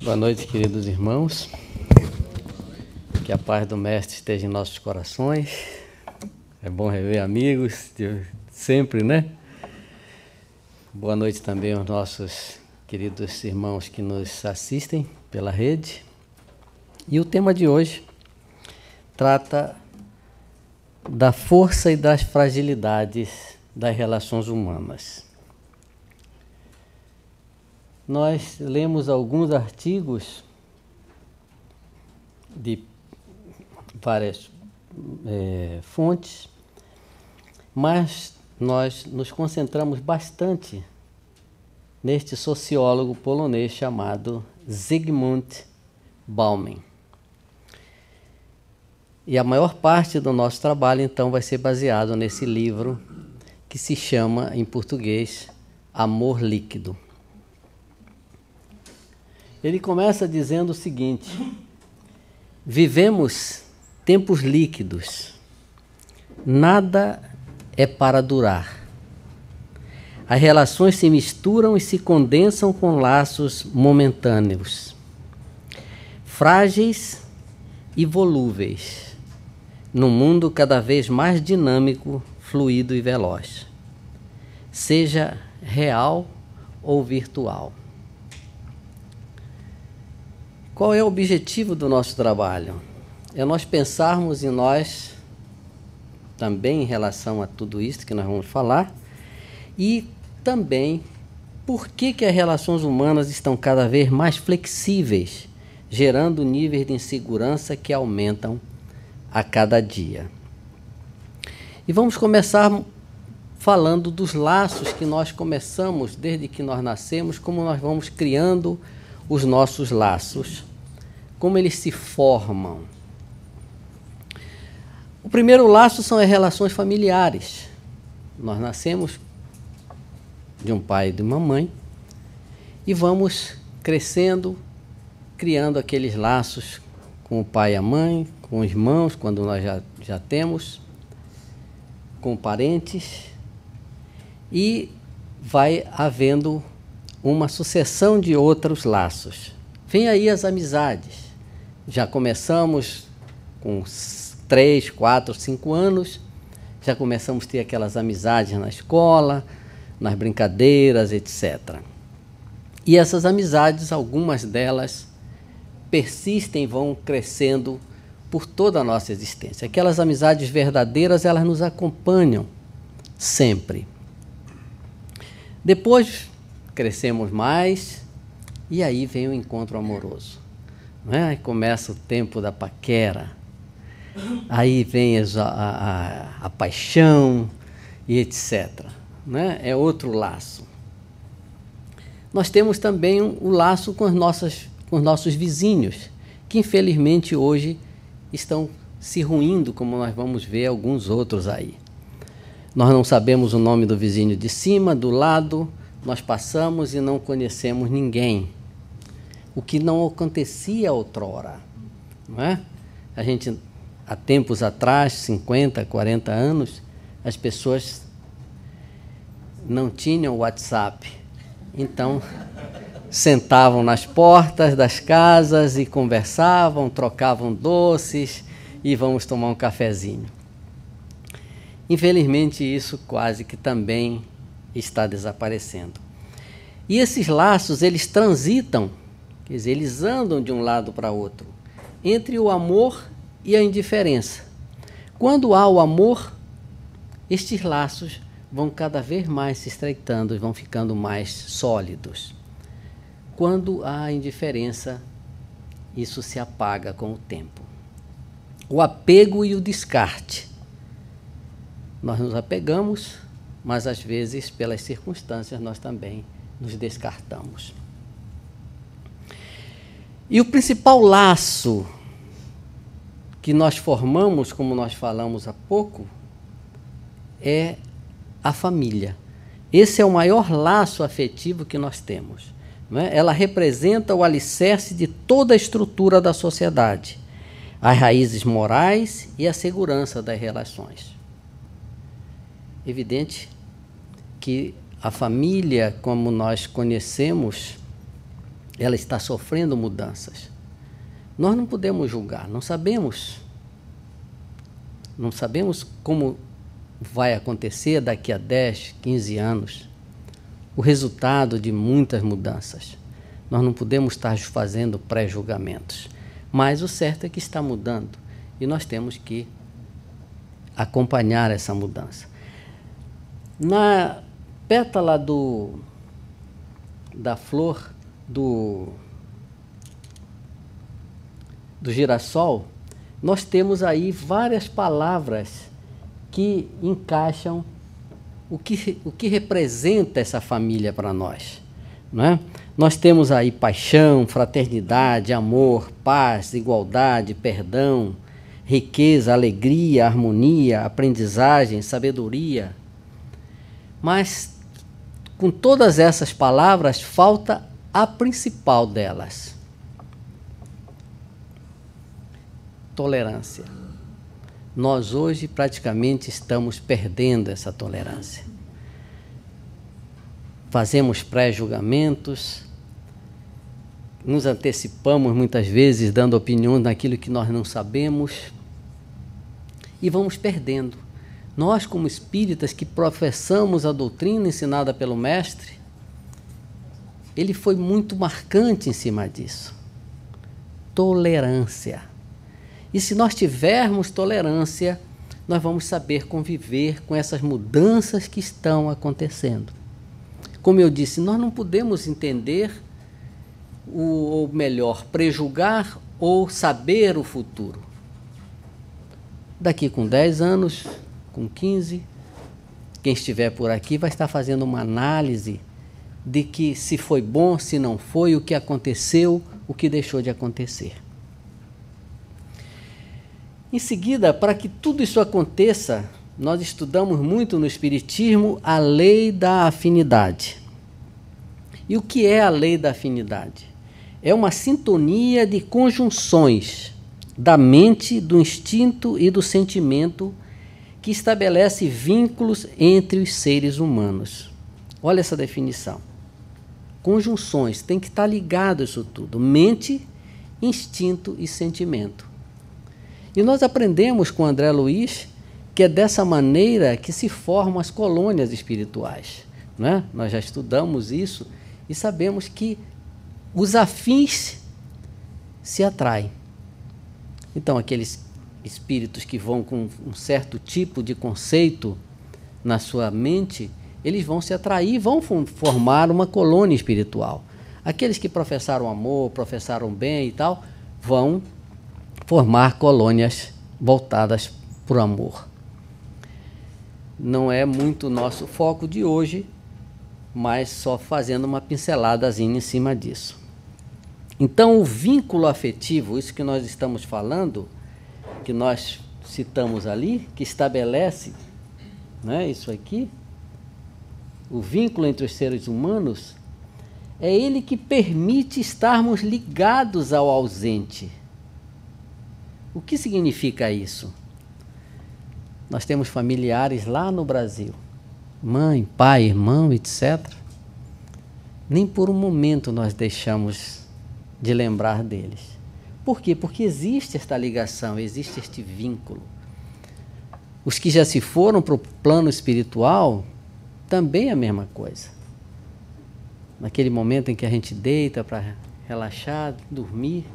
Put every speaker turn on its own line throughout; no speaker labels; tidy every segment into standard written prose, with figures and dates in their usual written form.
Boa noite, queridos irmãos. Que a paz do Mestre esteja em nossos corações. É bom rever amigos de sempre, né? Boa noite também aos nossos queridos irmãos que nos assistem pela rede. E o tema de hoje trata da força e das fragilidades das relações humanas. Nós lemos alguns artigos de várias fontes, mas nós nos concentramos bastante neste sociólogo polonês chamado Zygmunt Bauman. E a maior parte do nosso trabalho, então, vai ser baseado nesse livro que se chama, em português, Amor Líquido. Ele começa dizendo o seguinte: vivemos tempos líquidos, nada é para durar. As relações se misturam e se condensam com laços momentâneos, frágeis e volúveis, num mundo cada vez mais dinâmico, fluido e veloz, seja real ou virtual. Qual é o objetivo do nosso trabalho? É nós pensarmos em nós, também em relação a tudo isso que nós vamos falar, e também por que as relações humanas estão cada vez mais flexíveis, gerando níveis de insegurança que aumentam a cada dia. E vamos começar falando dos laços que nós começamos desde que nós nascemos, como nós vamos criando os nossos laços, como eles se formam. O primeiro laço são as relações familiares. Nós nascemos de um pai e de uma mãe e vamos crescendo, criando aqueles laços com o pai e a mãe, com os irmãos, quando nós já temos, com parentes, e vai havendo uma sucessão de outros laços. Vem aí as amizades. Já começamos com 3, 4, 5 anos, já começamos a ter aquelas amizades na escola, nas brincadeiras, etc. E essas amizades, algumas delas, persistem, vão crescendo por toda a nossa existência. Aquelas amizades verdadeiras, elas nos acompanham sempre. Depois crescemos mais e aí vem o encontro amoroso, não é? Aí começa o tempo da paquera, aí vem a paixão e etc. Não é? É outro laço. Nós temos também o laço com os nossos vizinhos, que infelizmente hoje estão se ruindo, como nós vamos ver alguns outros aí. Nós não sabemos o nome do vizinho de cima, do lado. Nós passamos e não conhecemos ninguém, o que não acontecia outrora, não é? A gente, há tempos atrás, 50, 40 anos, as pessoas não tinham WhatsApp, então sentavam nas portas das casas e conversavam, trocavam doces e vamos tomar um cafezinho. Infelizmente isso quase que também está desaparecendo. E esses laços, eles transitam, quer dizer, eles andam de um lado para outro, entre o amor e a indiferença. Quando há o amor, estes laços vão cada vez mais se estreitando e vão ficando mais sólidos. Quando há a indiferença, isso se apaga com o tempo. O apego e o descarte. Nós nos apegamos, mas às vezes, pelas circunstâncias, nós também nos descartamos. E o principal laço que nós formamos, como nós falamos há pouco, é a família. Esse é o maior laço afetivo que nós temos, não é? Ela representa o alicerce de toda a estrutura da sociedade, as raízes morais e a segurança das relações. Evidente que a família, como nós conhecemos, ela está sofrendo mudanças. Nós não podemos julgar, não sabemos como vai acontecer daqui a 10, 15 anos, o resultado de muitas mudanças. Nós não podemos estar fazendo pré-julgamentos, mas o certo é que está mudando e nós temos que acompanhar essa mudança. Na pétala da flor do girassol, nós temos aí várias palavras que encaixam o que representa essa família para nós, não é? Nós temos aí paixão, fraternidade, amor, paz, igualdade, perdão, riqueza, alegria, harmonia, aprendizagem, sabedoria. Mas com todas essas palavras falta a principal delas: tolerância. Nós hoje praticamente estamos perdendo essa tolerância. Fazemos pré-julgamentos, nos antecipamos muitas vezes dando opiniões naquilo que nós não sabemos e vamos perdendo. Nós, como espíritas que professamos a doutrina ensinada pelo Mestre, ele foi muito marcante em cima disso. Tolerância. E se nós tivermos tolerância, nós vamos saber conviver com essas mudanças que estão acontecendo. Como eu disse, nós não podemos entender, ou melhor, prejulgar ou saber o futuro. Daqui com 10 anos, com 15, quem estiver por aqui vai estar fazendo uma análise de que se foi bom, se não foi, o que aconteceu, o que deixou de acontecer. Em seguida, para que tudo isso aconteça, nós estudamos muito no Espiritismo a lei da afinidade. E o que é a lei da afinidade? É uma sintonia de conjunções da mente, do instinto e do sentimento que estabelece vínculos entre os seres humanos. Olha essa definição. Conjunções, tem que estar ligado isso tudo: mente, instinto e sentimento. E nós aprendemos com André Luiz que é dessa maneira que se formam as colônias espirituais, não é? Nós já estudamos isso e sabemos que os afins se atraem. Então, aqueles espíritos que vão com um certo tipo de conceito na sua mente, eles vão se atrair, vão formar uma colônia espiritual. Aqueles que professaram amor, professaram bem e tal, vão formar colônias voltadas para o amor. Não é muito nosso foco de hoje, mas só fazendo uma pinceladazinha em cima disso. Então, o vínculo afetivo, isso que nós estamos falando, que nós citamos ali, que estabelece, né, isso aqui, o vínculo entre os seres humanos, é ele que permite estarmos ligados ao ausente. O que significa isso? Nós temos familiares lá no Brasil, mãe, pai, irmão, etc. Nem por um momento nós deixamos de lembrar deles. Por quê? Porque existe esta ligação, existe este vínculo. Os que já se foram para o plano espiritual, também é a mesma coisa. Naquele momento em que a gente deita para relaxar, dormir,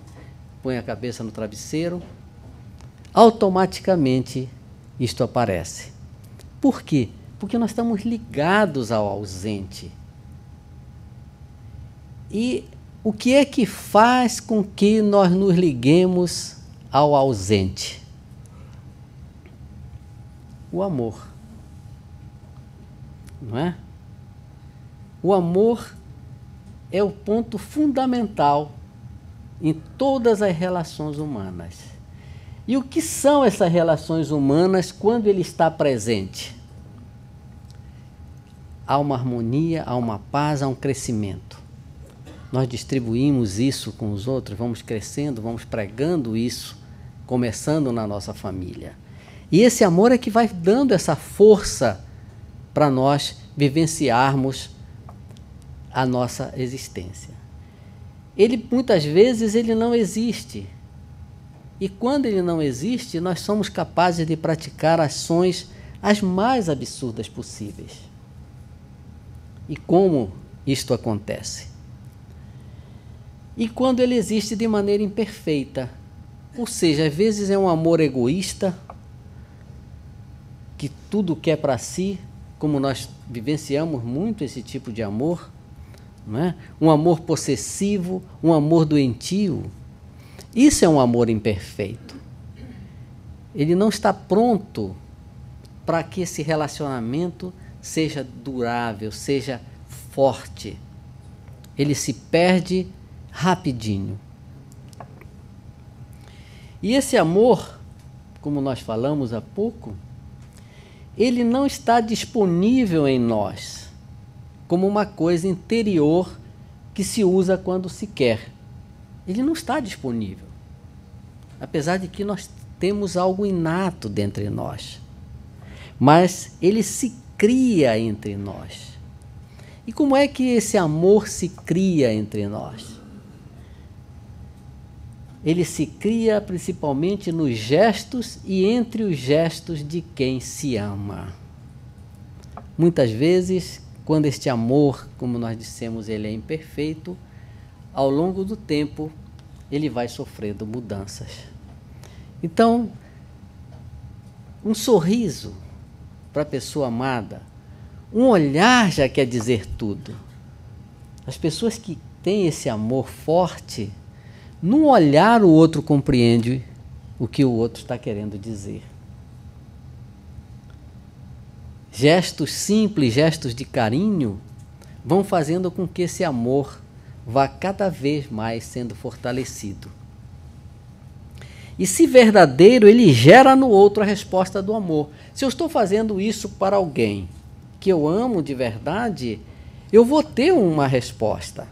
põe a cabeça no travesseiro, automaticamente isto aparece. Por quê? Porque nós estamos ligados ao ausente. E o que é que faz com que nós nos liguemos ao ausente? O amor. Não é? O amor é o ponto fundamental em todas as relações humanas. E o que são essas relações humanas quando ele está presente? Há uma harmonia, há uma paz, há um crescimento. Nós distribuímos isso com os outros, vamos crescendo, vamos pregando isso, começando na nossa família. E esse amor é que vai dando essa força para nós vivenciarmos a nossa existência. ele muitas vezes ele não existe. E quando ele não existe, nós somos capazes de praticar ações as mais absurdas possíveis. E como isto acontece? E quando ele existe de maneira imperfeita, ou seja, às vezes é um amor egoísta, que tudo quer para si, como nós vivenciamos muito esse tipo de amor, não é? Um amor possessivo, um amor doentio. Isso é um amor imperfeito. Ele não está pronto para que esse relacionamento seja durável, seja forte. Ele se perde rapidinho. E esse amor, como nós falamos há pouco, ele não está disponível em nós como uma coisa interior que se usa quando se quer. Ele não está disponível, apesar de que nós temos algo inato dentro de nós, mas ele se cria entre nós. E como é que esse amor se cria entre nós? Ele se cria principalmente nos gestos e entre os gestos de quem se ama. Muitas vezes, quando este amor, como nós dissemos, ele é imperfeito, ao longo do tempo, ele vai sofrendo mudanças. Então, um sorriso para a pessoa amada, um olhar já quer dizer tudo. As pessoas que têm esse amor forte, num olhar o outro compreende o que o outro está querendo dizer. Gestos simples, gestos de carinho, vão fazendo com que esse amor vá cada vez mais sendo fortalecido. E se verdadeiro, ele gera no outro a resposta do amor. Se eu estou fazendo isso para alguém que eu amo de verdade, eu vou ter uma resposta.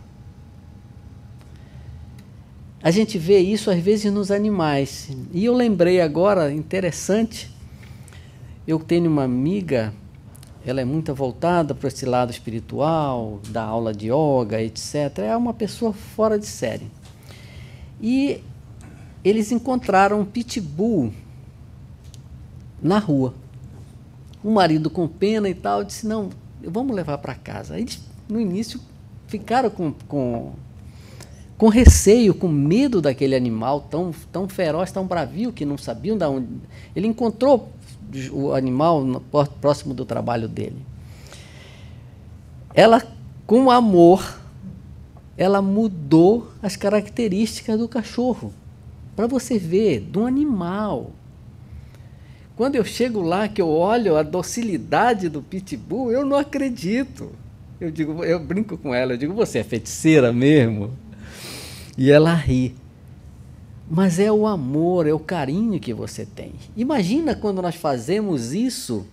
A gente vê isso às vezes nos animais. E eu lembrei agora, interessante, eu tenho uma amiga, ela é muito voltada para esse lado espiritual, dá aula de yoga, etc. É uma pessoa fora de série. E eles encontraram um pitbull na rua. O marido com pena e tal, disse, não, vamos levar para casa. Eles, no início, ficaram com receio, com medo daquele animal tão feroz, tão bravio, que não sabiam de onde... Ele encontrou o animal próximo do trabalho dele. Ela, com amor, ela mudou as características do cachorro. Para você ver, de um animal. Quando eu chego lá, que eu olho a docilidade do pitbull, eu não acredito. Eu brinco com ela, eu digo, você é feiticeira mesmo? E ela ri. Mas é o amor, é o carinho que você tem. Imagina quando nós fazemos isso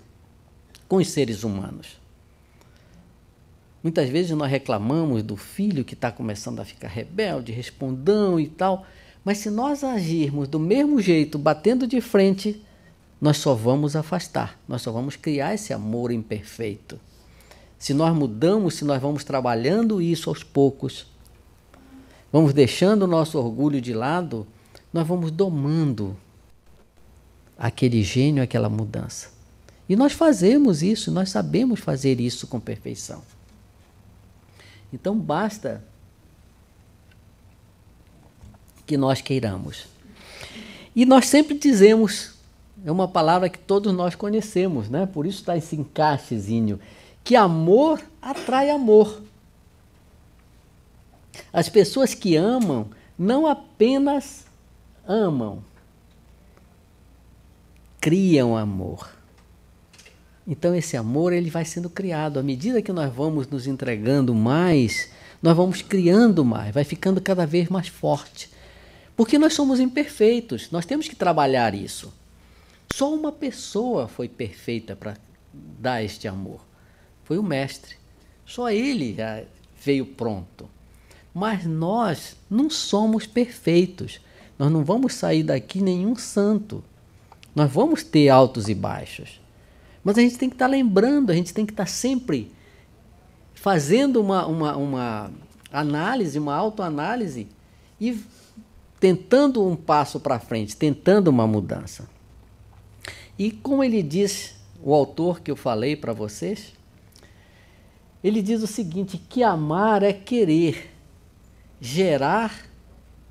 com os seres humanos. Muitas vezes nós reclamamos do filho que está começando a ficar rebelde, respondão e tal, mas se nós agirmos do mesmo jeito, batendo de frente, nós só vamos afastar, nós só vamos criar esse amor imperfeito. Se nós mudamos, se nós vamos trabalhando isso aos poucos, vamos deixando o nosso orgulho de lado, nós vamos domando aquele gênio, aquela mudança. E nós fazemos isso, nós sabemos fazer isso com perfeição. Então basta que nós queiramos. E nós sempre dizemos, é uma palavra que todos nós conhecemos, né? Por isso está esse encaixezinho, que amor atrai amor. As pessoas que amam não apenas amam, criam amor. Então esse amor ele vai sendo criado. À medida que nós vamos nos entregando mais, nós vamos criando mais, vai ficando cada vez mais forte. Porque nós somos imperfeitos, nós temos que trabalhar isso. Só uma pessoa foi perfeita para dar este amor. Foi o Mestre. Só ele já veio pronto. Mas nós não somos perfeitos. Nós não vamos sair daqui nenhum santo. Nós vamos ter altos e baixos. Mas a gente tem que estar lembrando, a gente tem que estar sempre fazendo análise, uma autoanálise e tentando um passo para frente, tentando uma mudança. E como ele diz, o autor que eu falei para vocês, ele diz o seguinte, que amar é querer, gerar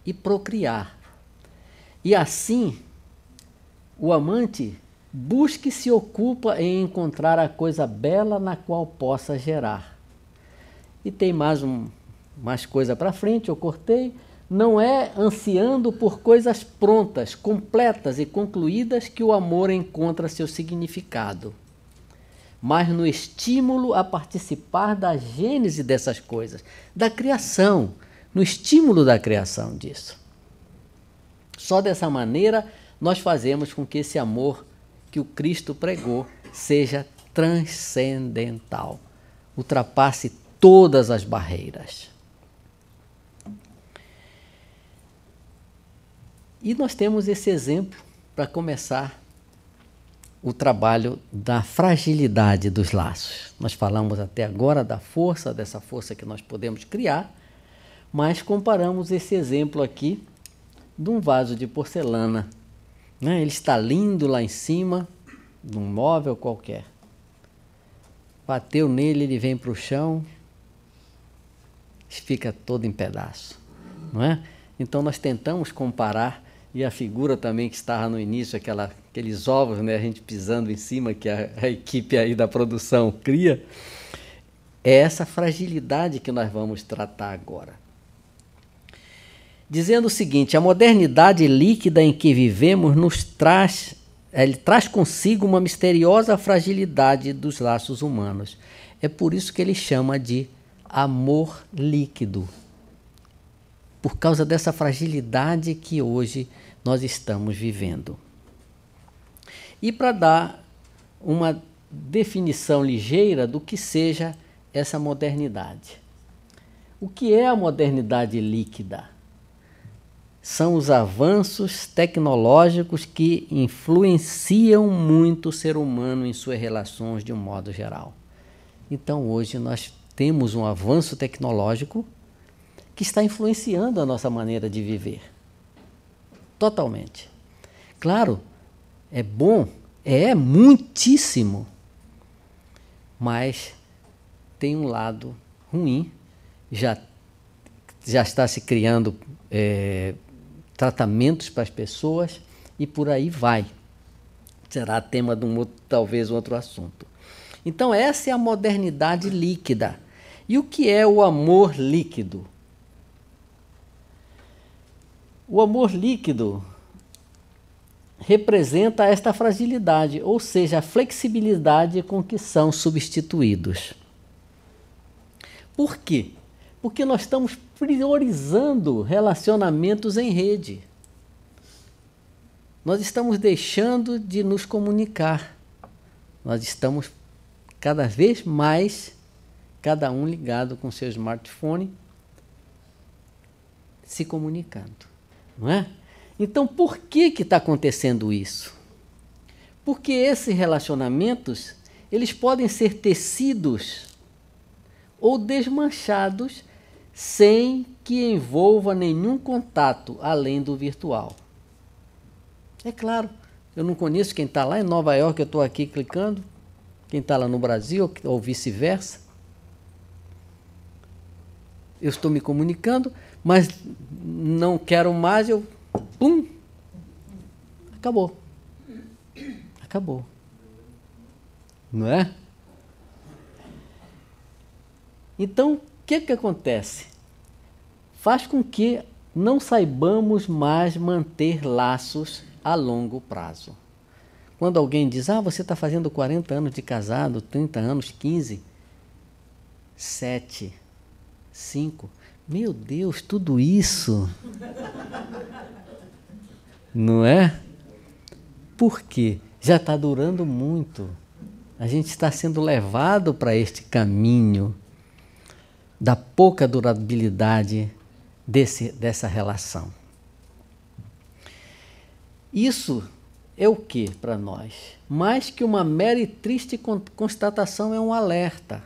e procriar. E assim, o amante busca e se ocupa em encontrar a coisa bela na qual possa gerar. E tem mais coisa para frente, eu cortei. Não é ansiando por coisas prontas, completas e concluídas que o amor encontra seu significado, mas no estímulo a participar da gênese dessas coisas, da criação, no estímulo da criação disso. Só dessa maneira nós fazemos com que esse amor que o Cristo pregou seja transcendental, ultrapasse todas as barreiras. E nós temos esse exemplo para começar o trabalho da fragilidade dos laços. Nós falamos até agora da força, dessa força que nós podemos criar, mas comparamos esse exemplo aqui de um vaso de porcelana. Ele está lindo lá em cima, num móvel qualquer. Bateu nele, ele vem para o chão, fica todo em pedaço, não é? Então nós tentamos comparar, e a figura também que estava no início, aqueles ovos, né, a gente pisando em cima, que a equipe aí da produção cria, é essa fragilidade que nós vamos tratar agora. Dizendo o seguinte, a modernidade líquida em que vivemos ele traz consigo uma misteriosa fragilidade dos laços humanos. É por isso que ele chama de amor líquido. Por causa dessa fragilidade que hoje nós estamos vivendo. E para dar uma definição ligeira do que seja essa modernidade. O que é a modernidade líquida? São os avanços tecnológicos que influenciam muito o ser humano em suas relações de um modo geral. Então hoje nós temos um avanço tecnológico que está influenciando a nossa maneira de viver. Totalmente. Claro, é bom, é muitíssimo, mas tem um lado ruim, já está se criando tratamentos para as pessoas e por aí vai. Será tema de talvez um outro assunto. Então essa é a modernidade líquida. E o que é o amor líquido? O amor líquido representa esta fragilidade, ou seja, a flexibilidade com que são substituídos. Por quê? Porque nós estamos priorizando relacionamentos em rede. Nós estamos deixando de nos comunicar. Nós estamos cada vez mais, cada um ligado com seu smartphone, se comunicando. Não é? Então, por que está acontecendo isso? Porque esses relacionamentos, eles podem ser tecidos ou desmanchados sem que envolva nenhum contato além do virtual. É claro, eu não conheço quem está lá em Nova York, eu estou aqui clicando, quem está lá no Brasil ou vice-versa. Eu estou me comunicando, mas não quero mais, pum, acabou. Acabou. Não é? Então, o que acontece? Faz com que não saibamos mais manter laços a longo prazo. Quando alguém diz, você está fazendo 40 anos de casado, 30 anos, 15, 7, 5, meu Deus, tudo isso. Não é? Por quê? Já está durando muito. A gente está sendo levado para este caminho da pouca durabilidade dessa relação. Isso é o que para nós? Mais que uma mera e triste constatação, é um alerta.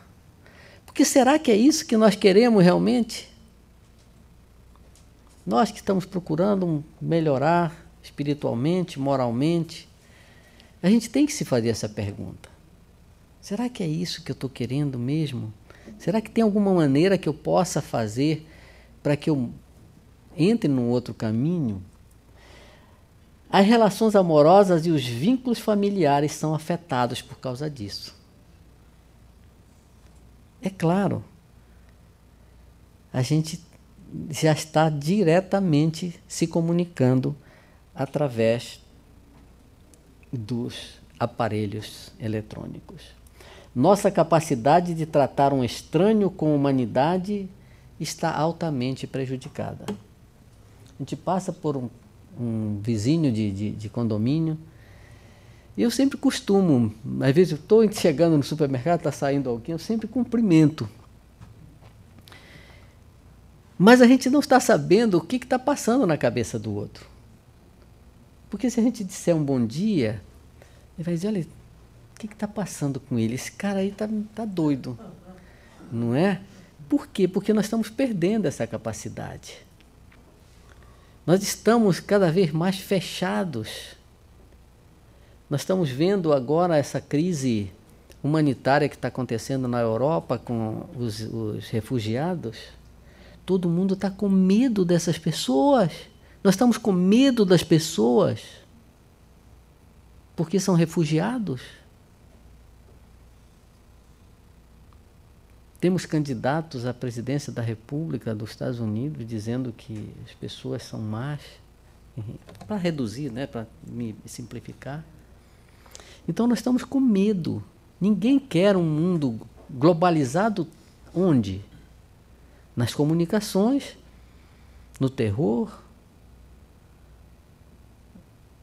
Porque será que é isso que nós queremos realmente? Nós que estamos procurando melhorar espiritualmente, moralmente, a gente tem que se fazer essa pergunta. Será que é isso que eu estou querendo mesmo? Será que tem alguma maneira que eu possa fazer para que eu entre num outro caminho? As relações amorosas e os vínculos familiares são afetados por causa disso. É claro, a gente já está diretamente se comunicando através dos aparelhos eletrônicos. Nossa capacidade de tratar um estranho com humanidade está altamente prejudicada. A gente passa por um vizinho de condomínio, e eu sempre costumo, às vezes eu estou chegando no supermercado, está saindo alguém, eu sempre cumprimento. Mas a gente não está sabendo o que está passando na cabeça do outro. Porque se a gente disser um bom dia, ele vai dizer, olha, o que está passando com ele? Esse cara aí tá doido, não é? Por quê? Porque nós estamos perdendo essa capacidade. Nós estamos cada vez mais fechados. Nós estamos vendo agora essa crise humanitária que está acontecendo na Europa com os refugiados. Todo mundo está com medo dessas pessoas. Nós estamos com medo das pessoas porque são refugiados. Temos candidatos à presidência da República dos Estados Unidos dizendo que as pessoas são más, para reduzir, né, para me simplificar. Então nós estamos com medo. Ninguém quer um mundo globalizado onde? Nas comunicações, no terror,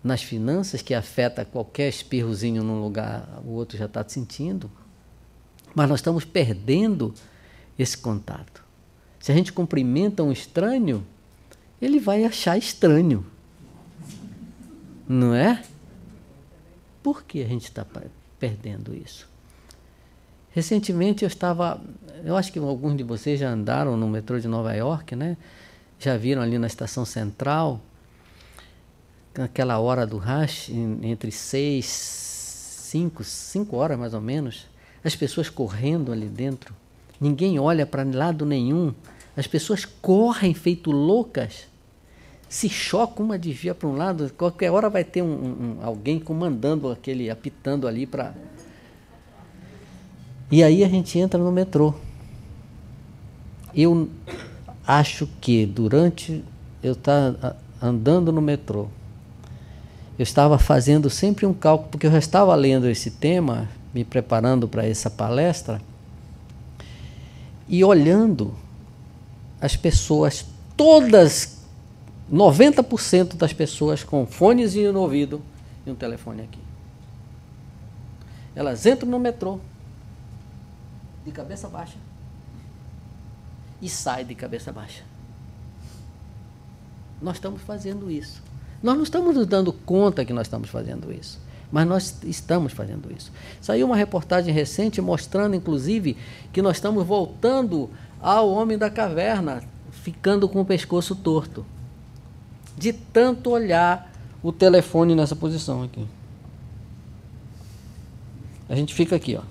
nas finanças, que afeta qualquer espirrozinho num lugar, o outro já está sentindo. Mas nós estamos perdendo esse contato. Se a gente cumprimenta um estranho, ele vai achar estranho. Não é? Por que a gente está perdendo isso? Recentemente eu acho que alguns de vocês já andaram no metrô de Nova York, né? Já viram ali na estação central, naquela hora do rush, entre 5 horas mais ou menos, as pessoas correndo ali dentro, ninguém olha para lado nenhum, as pessoas correm feito loucas, se chocam, uma desvia para um lado, qualquer hora vai ter alguém comandando apitando ali para... E aí a gente entra no metrô. Eu acho que durante eu estar andando no metrô, eu estava fazendo sempre um cálculo, porque eu já estava lendo esse tema, me preparando para essa palestra, e olhando as pessoas, todas, 90% das pessoas com fones no ouvido e um telefone aqui. Elas entram no metrô de cabeça baixa e saem de cabeça baixa. Nós estamos fazendo isso. Nós não estamos nos dando conta que nós estamos fazendo isso, mas nós estamos fazendo isso. Saiu uma reportagem recente mostrando, inclusive, que nós estamos voltando ao homem da caverna, ficando com o pescoço torto, de tanto olhar o telefone nessa posição aqui. A gente fica aqui, ó.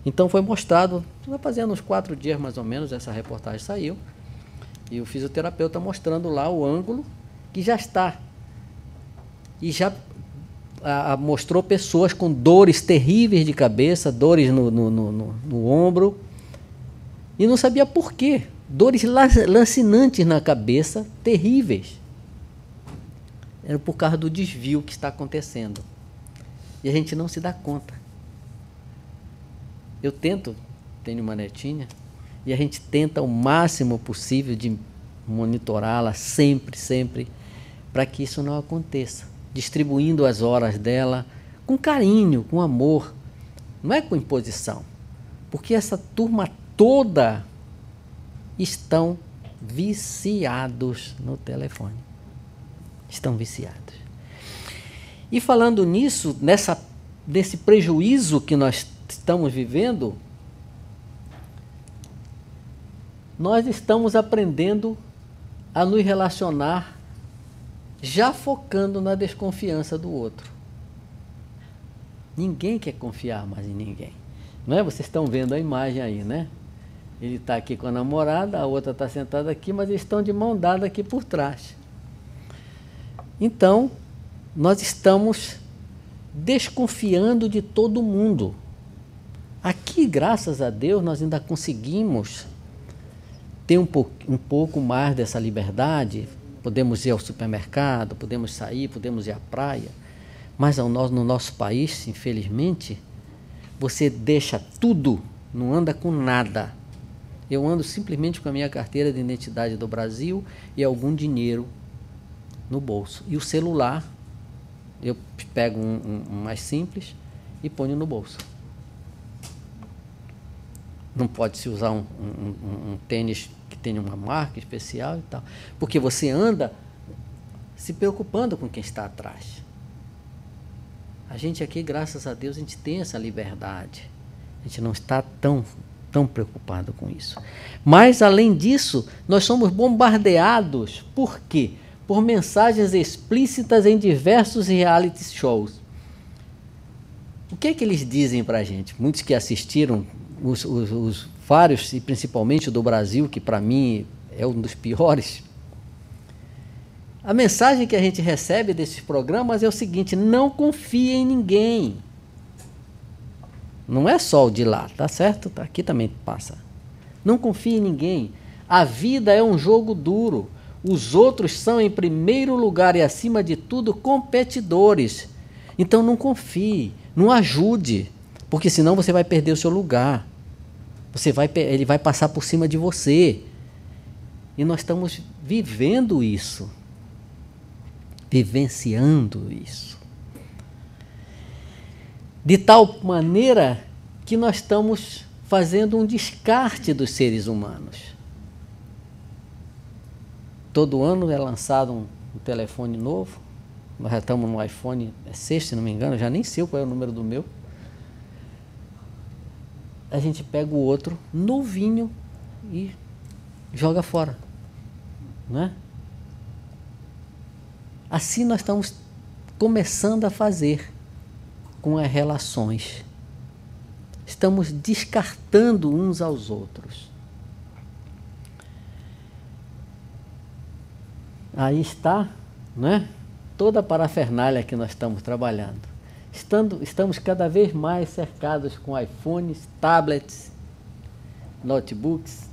Então foi mostrado, vai fazendo uns 4 dias mais ou menos, essa reportagem saiu, e o fisioterapeuta mostrando lá o ângulo que já está. E já mostrou pessoas com dores terríveis de cabeça, dores no ombro, e não sabia por quê. Dores lancinantes na cabeça, terríveis. Era por causa do desvio que está acontecendo. E a gente não se dá conta. Eu tenho uma netinha, e a gente tenta o máximo possível de monitorá-la sempre, sempre, para que isso não aconteça. Distribuindo as horas dela com carinho, com amor, não é com imposição. Porque essa turma toda estão viciados no telefone. Estão viciados. E falando nisso, nesse prejuízo que nós estamos vivendo, nós estamos aprendendo a nos relacionar já focando na desconfiança do outro. Ninguém quer confiar mais em ninguém. Não é? Vocês estão vendo a imagem aí, né? Ele está aqui com a namorada, a outra está sentada aqui, mas eles estão de mão dada aqui por trás. Então, nós estamos desconfiando de todo mundo. Aqui, graças a Deus, nós ainda conseguimos ter um pouco mais dessa liberdade. Podemos ir ao supermercado, podemos sair, podemos ir à praia. Mas no nosso país, infelizmente, você deixa tudo, não anda com nada. Eu ando simplesmente com a minha carteira de identidade do Brasil e algum dinheiro no bolso. E o celular, eu pego um mais simples e ponho no bolso. Não pode se usar um tênis que tenha uma marca especial e tal. Porque você anda se preocupando com quem está atrás. A gente aqui, graças a Deus, a gente tem essa liberdade. A gente não está tão preocupado com isso. Mas, além disso, nós somos bombardeados. Por quê? Por mensagens explícitas em diversos reality shows. O que é que eles dizem para a gente? Muitos que assistiram os vários, e principalmente o do Brasil, que para mim é um dos piores. A mensagem que a gente recebe desses programas é o seguinte: não confie em ninguém. Não é só o de lá, tá certo? Aqui também passa. Não confie em ninguém. A vida é um jogo duro. Os outros são, em primeiro lugar e acima de tudo, competidores. Então não confie, não ajude, porque senão você vai perder o seu lugar. Ele vai passar por cima de você. E nós estamos vivendo isso. Vivenciando isso. De tal maneira que nós estamos fazendo um descarte dos seres humanos. Todo ano é lançado um telefone novo. Nós já estamos no iPhone 6, se não me engano, eu já nem sei qual é o número do meu. A gente pega o outro novinho e joga fora. Não é? Assim nós estamos começando a fazer com as relações. Estamos descartando uns aos outros. Aí está, né, toda a parafernália que nós estamos trabalhando. Estamos cada vez mais cercados com iPhones, tablets, notebooks.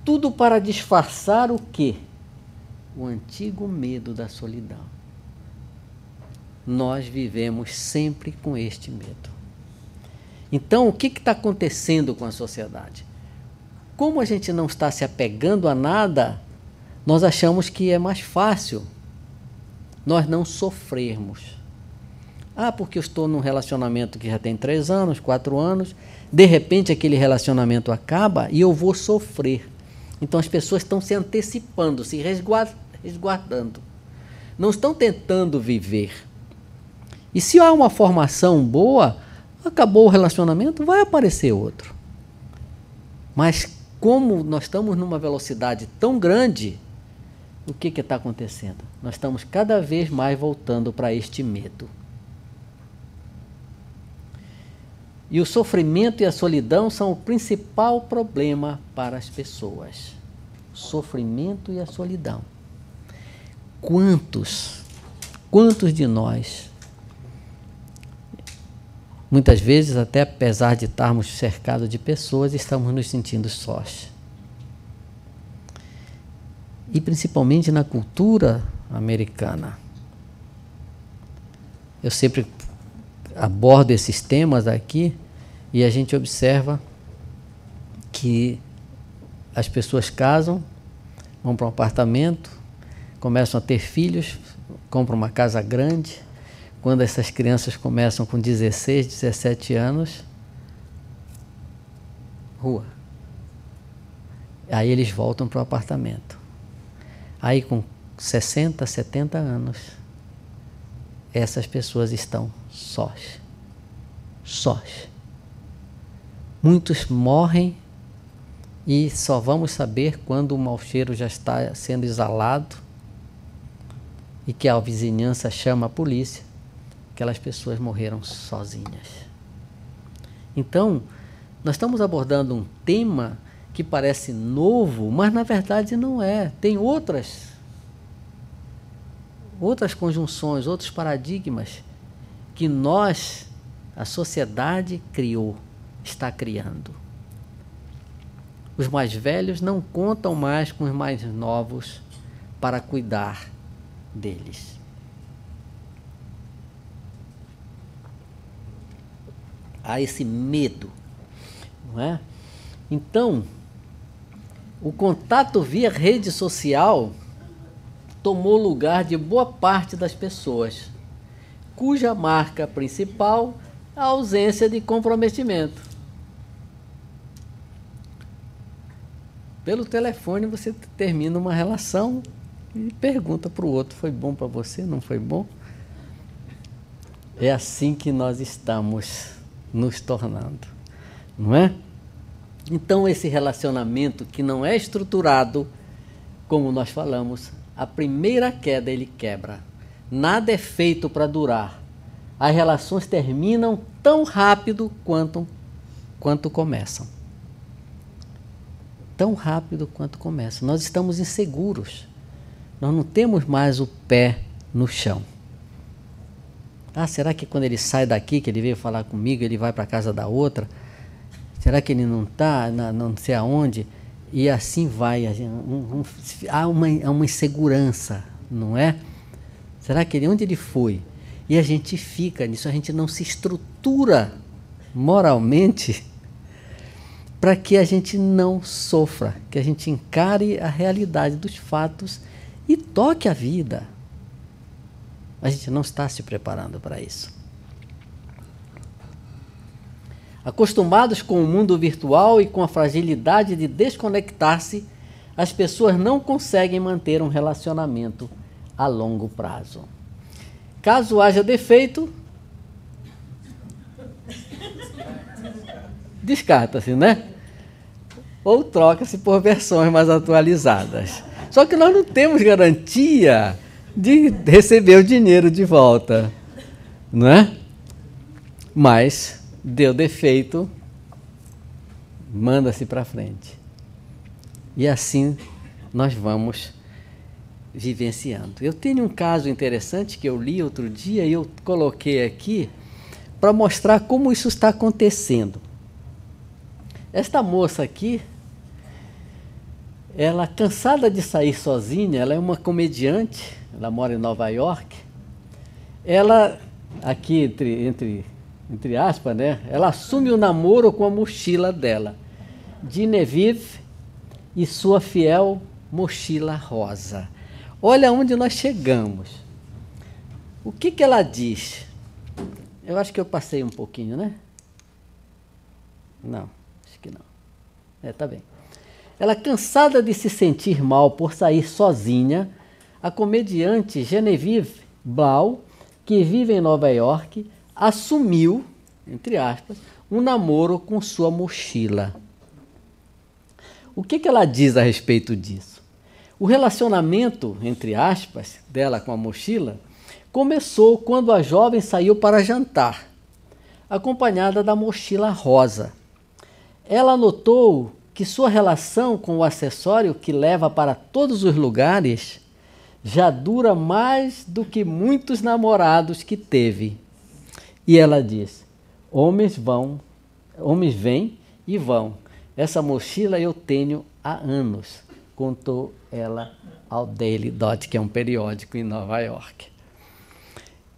Tudo para disfarçar o quê? O antigo medo da solidão. Nós vivemos sempre com este medo. Então, o que está acontecendo com a sociedade? Como a gente não está se apegando a nada, nós achamos que é mais fácil nós não sofrermos. Porque eu estou num relacionamento que já tem 3 anos, 4 anos, de repente aquele relacionamento acaba e eu vou sofrer. Então as pessoas estão se antecipando, se resguardando. Não estão tentando viver. E se há uma formação boa, acabou o relacionamento, vai aparecer outro. Mas como nós estamos numa velocidade tão grande, o que está acontecendo? Nós estamos cada vez mais voltando para este medo. E o sofrimento e a solidão são o principal problema para as pessoas. O sofrimento e a solidão. Quantos de nós, muitas vezes, até apesar de estarmos cercados de pessoas, estamos nos sentindo sós? E principalmente na cultura americana. Eu sempre abordo esses temas aqui e a gente observa que as pessoas casam, vão para um apartamento, começam a ter filhos, compram uma casa grande. Quando essas crianças começam com 16, 17 anos, rua. Aí eles voltam para o apartamento. Aí com 60, 70 anos, essas pessoas estão sós. Muitos morrem E só vamos saber quando o mau cheiro já está sendo exalado e que a vizinhança chama a polícia. Aquelas pessoas morreram sozinhas. Então, nós estamos abordando um tema que parece novo, mas na verdade não é. Tem outras conjunções, outros paradigmas que nós, a sociedade, criou, está criando. Os mais velhos não contam mais com os mais novos para cuidar deles. Há esse medo, não é? Então, o contato via rede social tomou lugar de boa parte das pessoas, cuja marca principal é a ausência de comprometimento. Pelo telefone você termina uma relação e pergunta para o outro, foi bom para você, não foi bom? É assim que nós estamos nos tornando, não é? Então esse relacionamento que não é estruturado, como nós falamos, a primeira queda ele quebra. Nada é feito para durar. As relações terminam tão rápido quanto começam. Tão rápido quanto começam. Nós estamos inseguros. Nós não temos mais o pé no chão. Ah, será que quando ele sai daqui, que ele veio falar comigo, ele vai para a casa da outra? Será que ele não está, não sei aonde? E assim vai. Há uma insegurança, não é? Será que onde ele foi? E a gente fica nisso, a gente não se estrutura moralmente para que a gente não sofra, que a gente encare a realidade dos fatos e toque a vida. A gente não está se preparando para isso. Acostumados com o mundo virtual e com a fragilidade de desconectar-se, as pessoas não conseguem manter um relacionamento a longo prazo. Caso haja defeito, descarta-se, né? Ou troca-se por versões mais atualizadas. Só que nós não temos garantia de receber o dinheiro de volta, não é? Mas deu defeito, manda-se para frente. E assim nós vamos vivenciando. Eu tenho um caso interessante que eu li outro dia e eu coloquei aqui para mostrar como isso está acontecendo. Esta moça aqui, ela cansada de sair sozinha, ela é uma comediante, ela mora em Nova York. Ela, aqui entre aspas, né, ela assume o namoro com a mochila dela, Genevieve e sua fiel mochila rosa. Olha onde nós chegamos. O que ela diz? Eu acho que eu passei um pouquinho, né? Não, acho que não. Tá bem. Ela, cansada de se sentir mal por sair sozinha, a comediante Genevieve Blau, que vive em Nova York, assumiu, entre aspas, um namoro com sua mochila. O que ela diz a respeito disso? O relacionamento, entre aspas, dela com a mochila, começou quando a jovem saiu para jantar, acompanhada da mochila rosa. Ela notou que sua relação com o acessório que leva para todos os lugares já dura mais do que muitos namorados que teve. E ela diz: homens vêm e vão. Essa mochila eu tenho há anos, contou ela ao Daily Dot, que é um periódico em Nova York.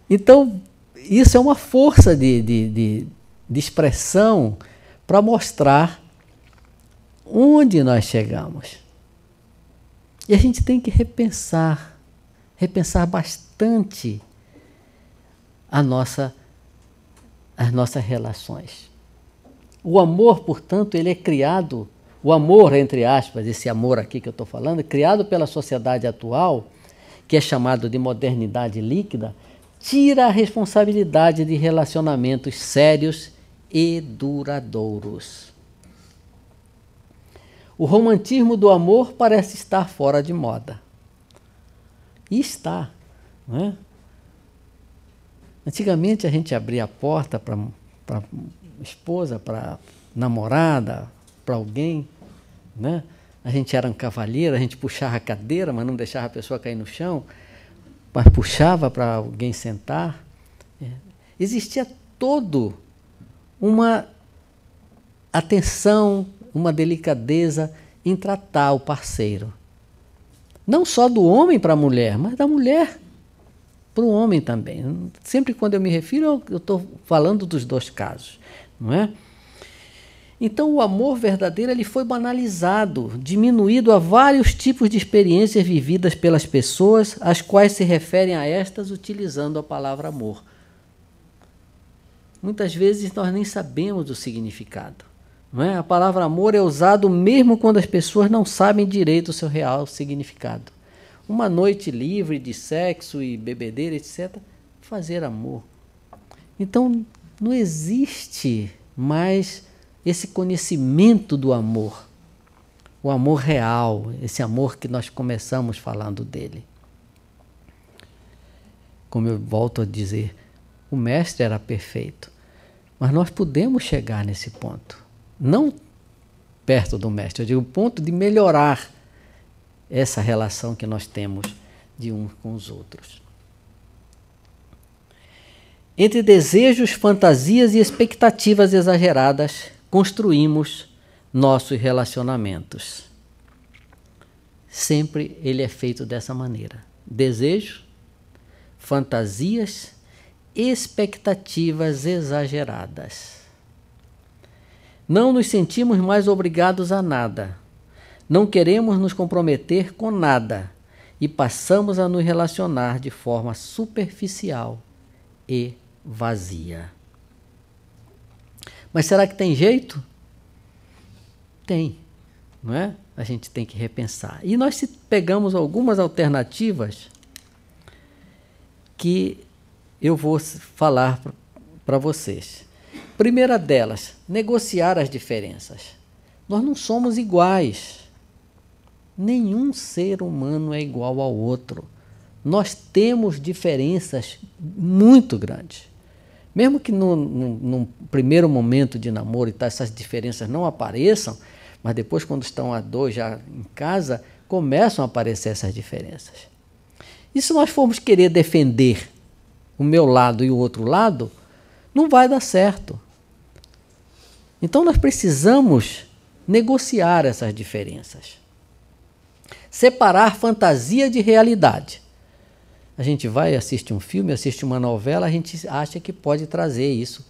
Então, isso é uma força de expressão para mostrar onde nós chegamos. E a gente tem que repensar bastante as nossas relações. O amor, portanto, ele é criado, o amor, entre aspas, esse amor aqui que eu estou falando, é criado pela sociedade atual, que é chamado de modernidade líquida, tira a responsabilidade de relacionamentos sérios e duradouros. O romantismo do amor parece estar fora de moda. E está, não é? Antigamente a gente abria a porta para esposa, para namorada, para alguém, né? A gente era um cavalheiro, a gente puxava a cadeira, mas não deixava a pessoa cair no chão, mas puxava para alguém sentar. Existia todo uma atenção, uma delicadeza em tratar o parceiro. Não só do homem para a mulher, mas da mulher para o homem também. Sempre quando eu me refiro, eu estou falando dos dois casos, não é? Então o amor verdadeiro ele foi banalizado, diminuído a vários tipos de experiências vividas pelas pessoas, as quais se referem a estas utilizando a palavra amor. Muitas vezes nós nem sabemos o significado, não é? A palavra amor é usada mesmo quando as pessoas não sabem direito o seu real significado. Uma noite livre de sexo e bebedeira, etc. Fazer amor. Então, não existe mais esse conhecimento do amor. O amor real, esse amor que nós começamos falando dele. Como eu volto a dizer, o mestre era perfeito. Mas nós podemos chegar nesse ponto. Não perto do mestre, eu digo o ponto de melhorar essa relação que nós temos de uns com os outros. Entre desejos, fantasias e expectativas exageradas, construímos nossos relacionamentos. Sempre ele é feito dessa maneira. Desejo, fantasias, expectativas exageradas. Não nos sentimos mais obrigados a nada. Não queremos nos comprometer com nada e passamos a nos relacionar de forma superficial e vazia. Mas será que tem jeito? Tem, não é? A gente tem que repensar. E nós pegamos algumas alternativas que eu vou falar para vocês. Primeira delas, negociar as diferenças. Nós não somos iguais. Nenhum ser humano é igual ao outro. Nós temos diferenças muito grandes. Mesmo que num primeiro momento de namoro e tal, essas diferenças não apareçam, mas depois, quando estão a dois já em casa, começam a aparecer essas diferenças. E se nós formos querer defender o meu lado e o outro lado, não vai dar certo. Então nós precisamos negociar essas diferenças. Separar fantasia de realidade. A gente vai, assiste um filme, assiste uma novela, a gente acha que pode trazer isso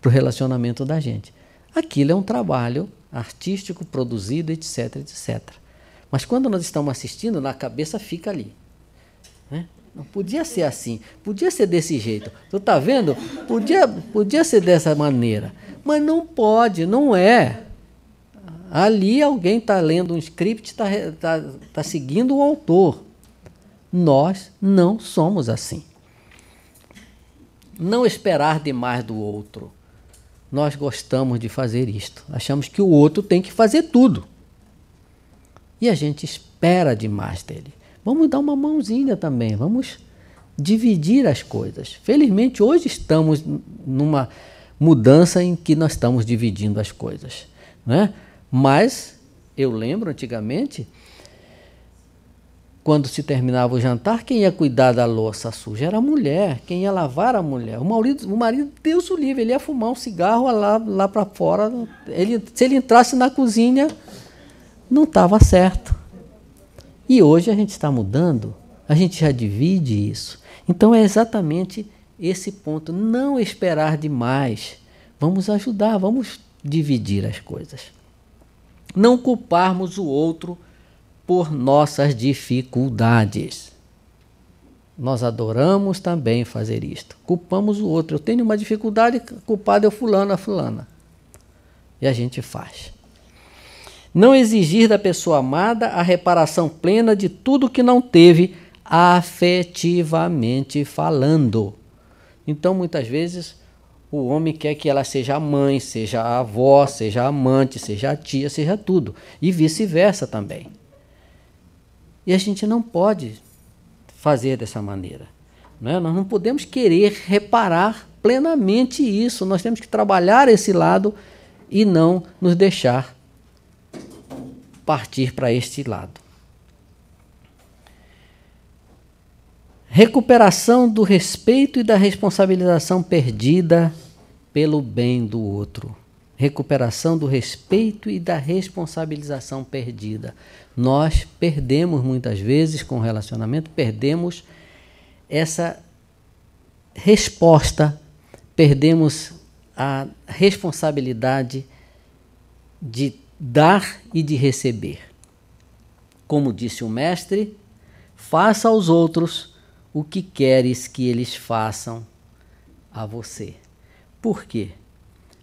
para o relacionamento da gente. Aquilo é um trabalho artístico, produzido, etc, etc. Mas quando nós estamos assistindo, na cabeça fica ali. Né? Não podia ser assim, podia ser desse jeito. Tu está vendo? Podia ser dessa maneira. Mas não pode, não é. Ali alguém está lendo um script, está seguindo o autor. Nós não somos assim. Não esperar demais do outro. Nós gostamos de fazer isto. Achamos que o outro tem que fazer tudo. E a gente espera demais dele. Vamos dar uma mãozinha também. Vamos dividir as coisas. Felizmente, hoje estamos numa mudança em que nós estamos dividindo as coisas, né? Mas eu lembro antigamente, quando se terminava o jantar, quem ia cuidar da louça suja era a mulher, quem ia lavar a mulher. O marido, Deus o livre, ele ia fumar um cigarro lá para fora. Se ele entrasse na cozinha, não estava certo. E hoje a gente está mudando, a gente já divide isso. Então é exatamente esse ponto, não esperar demais. Vamos ajudar, vamos dividir as coisas. Não culparmos o outro por nossas dificuldades. Nós adoramos também fazer isto. Culpamos o outro. Eu tenho uma dificuldade, culpado é o fulano, a fulana. E a gente faz. Não exigir da pessoa amada a reparação plena de tudo que não teve afetivamente falando. Então, muitas vezes, o homem quer que ela seja a mãe, seja a avó, seja a amante, seja a tia, seja tudo. E vice-versa também. E a gente não pode fazer dessa maneira. Né? Nós não podemos querer reparar plenamente isso. Nós temos que trabalhar esse lado e não nos deixar partir para este lado. Recuperação do respeito e da responsabilização perdida pelo bem do outro. Recuperação do respeito e da responsabilização perdida. Nós perdemos muitas vezes com o relacionamento, perdemos essa resposta, perdemos a responsabilidade de dar e de receber. Como disse o mestre, faça aos outros o que queres que eles façam a você. Por quê?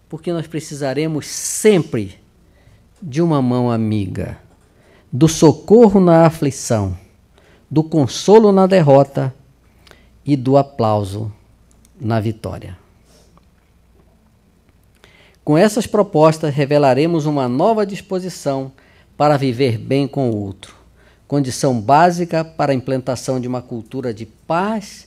Porque nós precisaremos sempre de uma mão amiga, do socorro na aflição, do consolo na derrota e do aplauso na vitória. Com essas propostas, revelaremos uma nova disposição para viver bem com o outro, condição básica para a implantação de uma cultura de paz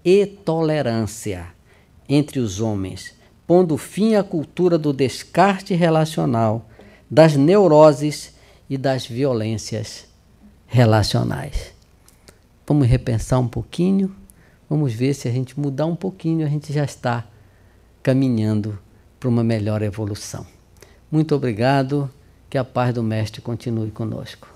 e tolerância entre os homens, pondo fim à cultura do descarte relacional, das neuroses e das violências relacionais. Vamos repensar um pouquinho, vamos ver se a gente mudar um pouquinho, a gente já está caminhando para uma melhor evolução. Muito obrigado, que a paz do Mestre continue conosco.